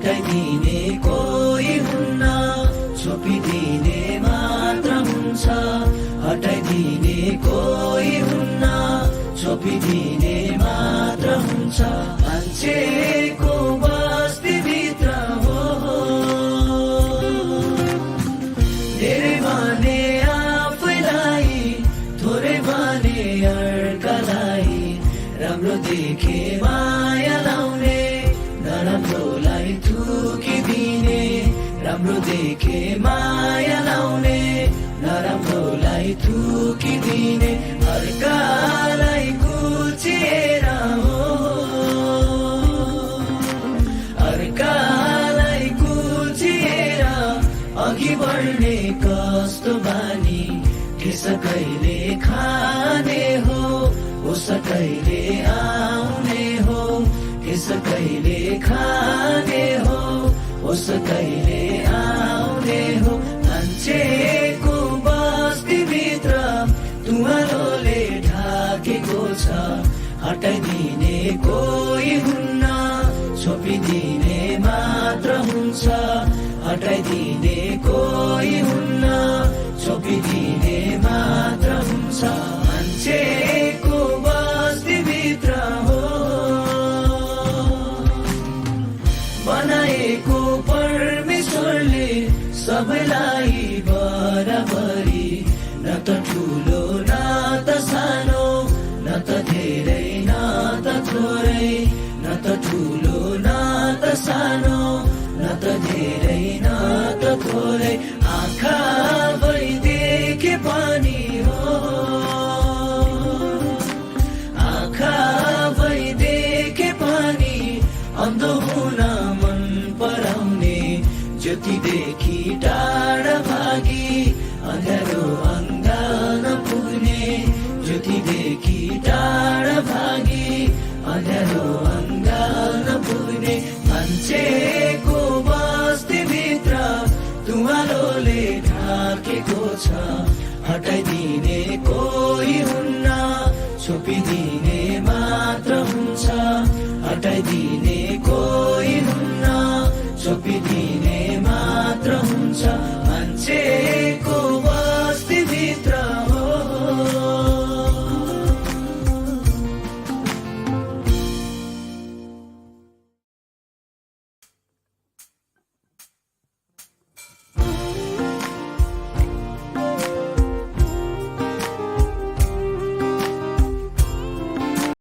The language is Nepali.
हटाइदिने कोही हुन्न, छोपिदिने मात्र हुन्छ। हटाइदिने कोही हुन्न, छोपिदिने मात्र हुन्छ। मान्छेको बस्तीभित्र हो धेरै भने आफैलाई, थोरै भने अर्कालाई। राम्रो देखे माया लाउने, नराम्रोलाई थुकिदिने। राम्रो देखे माया लाउने, नराम्रोलाई थुकिदिने। अर्कालाई कुचेर हो, अर्कालाई कुचेर अघि बढ्ने कस्तो बानी। किस कहिले खाने हो, होस कहिले आउने हो। किस कहिले खाने हो, होस कहिले आउने हो। मान्छेको बस्तीभित्र तुवालोले ढाकेको छ। हटाइदिने कोही हुन्न, छोपिदिने मात्र हुन्छ। हटाइदिने कोही हुन्न, छोपिदिने मात्र हुन्छ। मान्छेको बस्तीभित्र हो बनाएको परमेश्वरले सबैलाई बराबरी। न त ठुलो न त सानो, न त धेरै न त थोरै। न त ठुलो न त सानो, न त धेरै न त थोरै। आँखा भई देखे पनि हो, आँखा भई देखे पनि अन्धो हुन मन पराउने। ज्योतिदेखि टाढा भागी अँध्यारो अङ्गान पुग्ने। ज्योतिदेखि टाढा भागी अँध्यारो अङ्गान पुग्ने। मान्छेको बस्तीभित्र तुवालोले ढाकेको छ। हटाइदिने